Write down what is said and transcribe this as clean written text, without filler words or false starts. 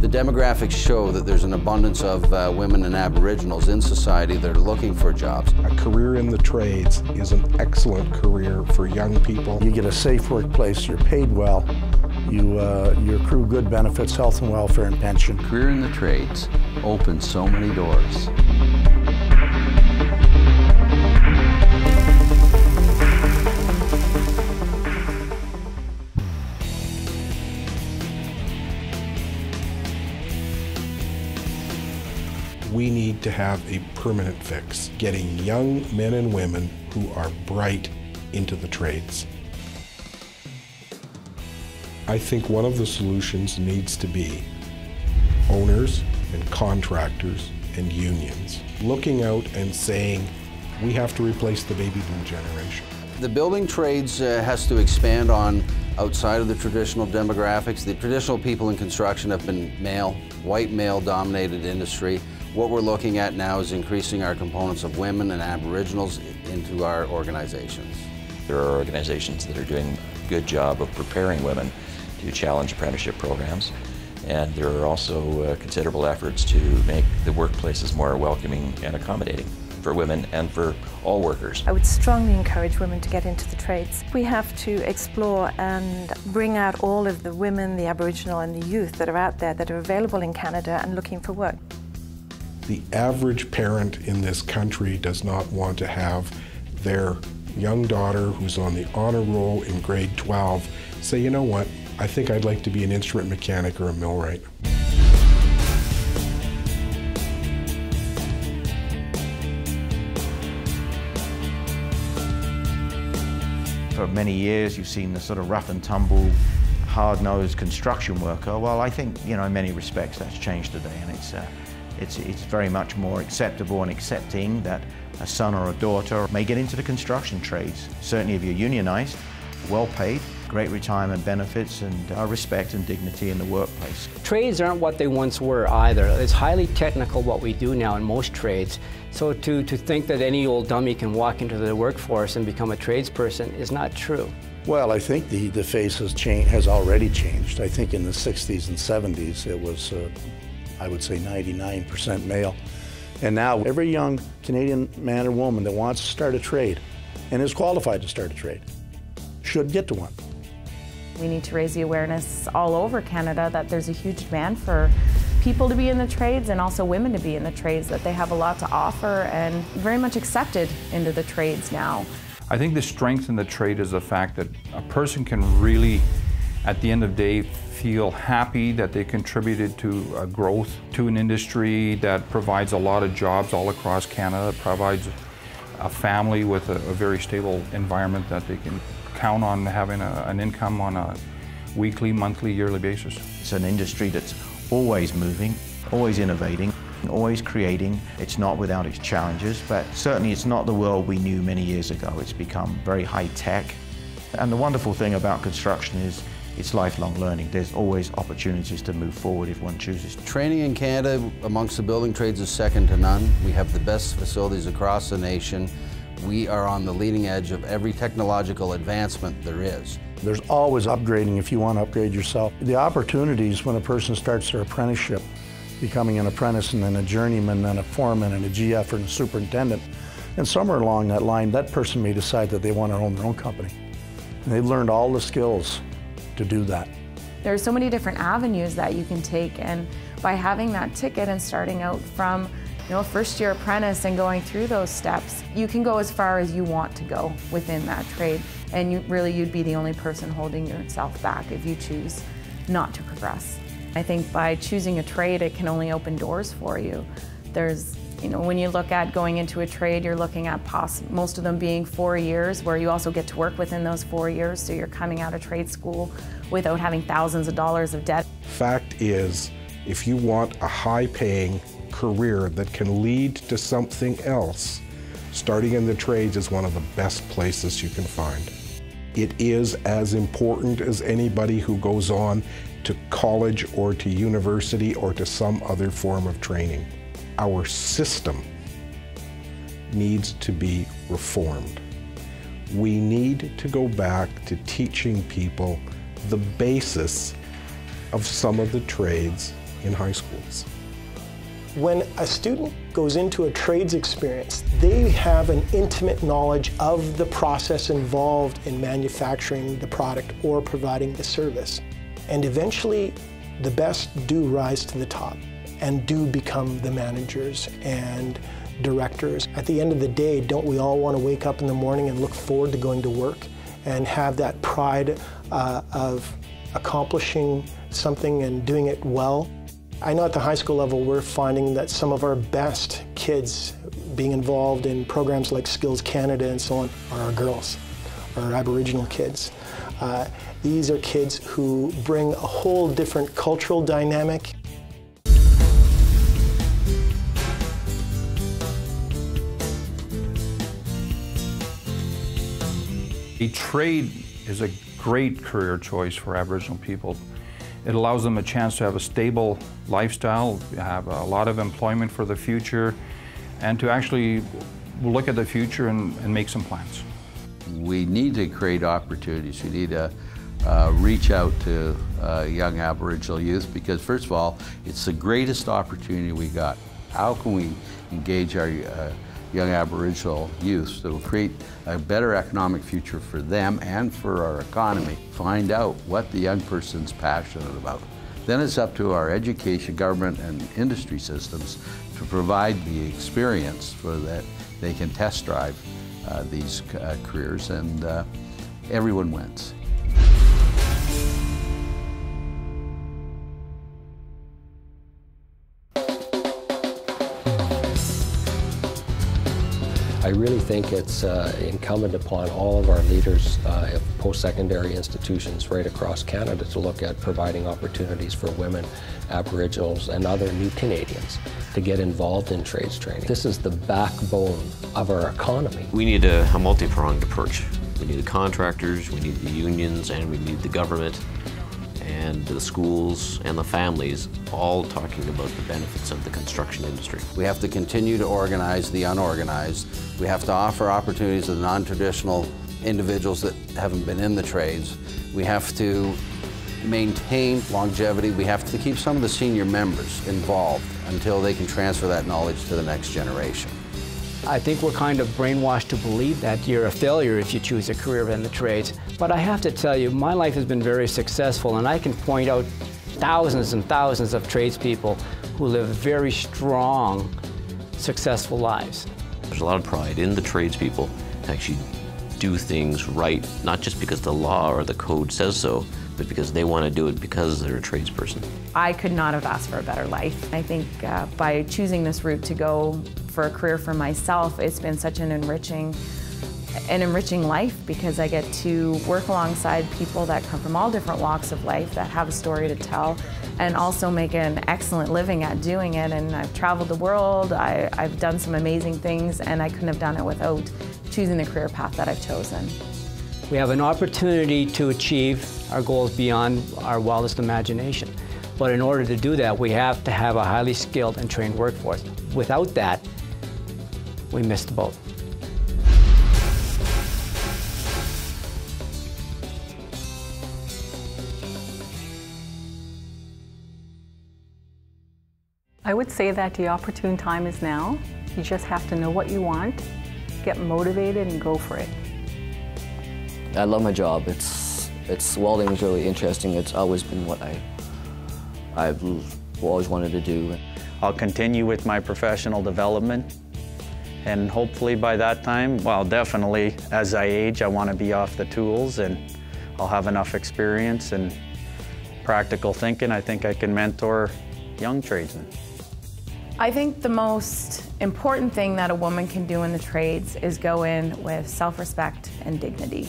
The demographics show that there's an abundance of women and Aboriginals in society that are looking for jobs. A career in the trades is an excellent career for young people. You get a safe workplace, you're paid well, you accrue good benefits, health and welfare and pension. Career in the trades opens so many doors. We need to have a permanent fix, getting young men and women who are bright into the trades. I think one of the solutions needs to be owners and contractors and unions looking out and saying, we have to replace the baby boom generation. The building trades has to expand on outside of the traditional demographics. The traditional people in construction have been white male-dominated industry. What we're looking at now is increasing our components of women and Aboriginals into our organizations. There are organizations that are doing a good job of preparing women to challenge apprenticeship programs, and there are also considerable efforts to make the workplaces more welcoming and accommodating for women and for all workers. I would strongly encourage women to get into the trades. We have to explore and bring out all of the women, the Aboriginal and the youth that are out there that are available in Canada and looking for work. The average parent in this country does not want to have their young daughter who's on the honor roll in grade 12 say, you know what, I think I'd like to be an instrument mechanic or a millwright. For many years you've seen the sort of rough and tumble, hard-nosed construction worker. Well, I think, you know, in many respects that's changed today, and it's very much more acceptable and accepting that a son or a daughter may get into the construction trades. Certainly if you're unionized, well paid, great retirement benefits, and respect and dignity in the workplace. Trades aren't what they once were either. It's highly technical what we do now in most trades. So to think that any old dummy can walk into the workforce and become a tradesperson is not true. Well, I think the face has already changed. I think in the 60s and 70s it was I would say 99% male. And now every young Canadian man or woman that wants to start a trade and is qualified to start a trade should get to one. We need to raise the awareness all over Canada that there's a huge demand for people to be in the trades and also women to be in the trades, that they have a lot to offer and very much accepted into the trades now. I think the strength in the trade is the fact that a person can really, at the end of the day, feel happy that they contributed to growth to an industry that provides a lot of jobs all across Canada, provides a family with a very stable environment that they can count on having an income on a weekly, monthly, yearly basis. It's an industry that's always moving, always innovating, always creating. It's not without its challenges, but certainly it's not the world we knew many years ago. It's become very high tech. And the wonderful thing about construction is it's lifelong learning. There's always opportunities to move forward if one chooses. Training in Canada amongst the building trades is second to none. We have the best facilities across the nation. We are on the leading edge of every technological advancement there is. There's always upgrading if you want to upgrade yourself. The opportunities when a person starts their apprenticeship, becoming an apprentice and then a journeyman, then a foreman and a GF and a superintendent, and somewhere along that line, that person may decide that they want to own their own company. And they've learned all the skills to do that. There are so many different avenues that you can take, and by having that ticket and starting out from a first-year apprentice and going through those steps, you can go as far as you want to go within that trade, and you'd be the only person holding yourself back if you choose not to progress. I think by choosing a trade, it can only open doors for you. There's, when you look at going into a trade, you're looking at most of them being 4 years, where you also get to work within those 4 years, so you're coming out of trade school without having thousands of dollars of debt. Fact is, if you want a high-paying career that can lead to something else, starting in the trades is one of the best places you can find. It is as important as anybody who goes on to college or to university or to some other form of training. Our system needs to be reformed. We need to go back to teaching people the basis of some of the trades in high schools. When a student goes into a trades experience, they have an intimate knowledge of the process involved in manufacturing the product or providing the service. And eventually, the best do rise to the top and do become the managers and directors. At the end of the day, don't we all want to wake up in the morning and look forward to going to work and have that pride of accomplishing something and doing it well? I know at the high school level, we're finding that some of our best kids being involved in programs like Skills Canada and so on are our girls, our Aboriginal kids. These are kids who bring a whole different cultural dynamic. A trade is a great career choice for Aboriginal people. It allows them a chance to have a stable lifestyle, have a lot of employment for the future, and to actually look at the future and make some plans. We need to create opportunities. We need to reach out to young Aboriginal youth because, first of all, it's the greatest opportunity we got. How can we engage our young Aboriginal youth to create a better economic future for them and for our economy? Find out what the young person's passionate about. Then it's up to our education, government, and industry systems to provide the experience so that they can test drive these careers, and everyone wins. I really think it's incumbent upon all of our leaders of post-secondary institutions right across Canada to look at providing opportunities for women, Aboriginals, and other new Canadians to get involved in trades training. This is the backbone of our economy. We need a multi-pronged approach. We need the contractors, we need the unions, and we need the government and the schools and the families all talking about the benefits of the construction industry. We have to continue to organize the unorganized. We have to offer opportunities to the non-traditional individuals that haven't been in the trades. We have to maintain longevity. We have to keep some of the senior members involved until they can transfer that knowledge to the next generation. I think we're kind of brainwashed to believe that you're a failure if you choose a career in the trades. But I have to tell you, my life has been very successful, and I can point out thousands and thousands of tradespeople who live very strong, successful lives. There's a lot of pride in the tradespeople to actually do things right, not just because the law or the code says so, but because they want to do it because they're a tradesperson. I could not have asked for a better life. I think by choosing this route to go for a career for myself, it's been such an enriching life because I get to work alongside people that come from all different walks of life that have a story to tell and also make an excellent living at doing it. And I've traveled the world, I've done some amazing things, and I couldn't have done it without choosing the career path that I've chosen. We have an opportunity to achieve our goals beyond our wildest imagination. But in order to do that, we have to have a highly skilled and trained workforce. Without that, we miss the boat. I would say that the opportune time is now. You just have to know what you want, get motivated, and go for it. I love my job. Welding is really interesting. It's always been what I've always wanted to do. I'll continue with my professional development, and hopefully by that time, well, definitely as I age, I want to be off the tools and I'll have enough experience and practical thinking. I think I can mentor young tradesmen. I think the most important thing that a woman can do in the trades is go in with self-respect and dignity.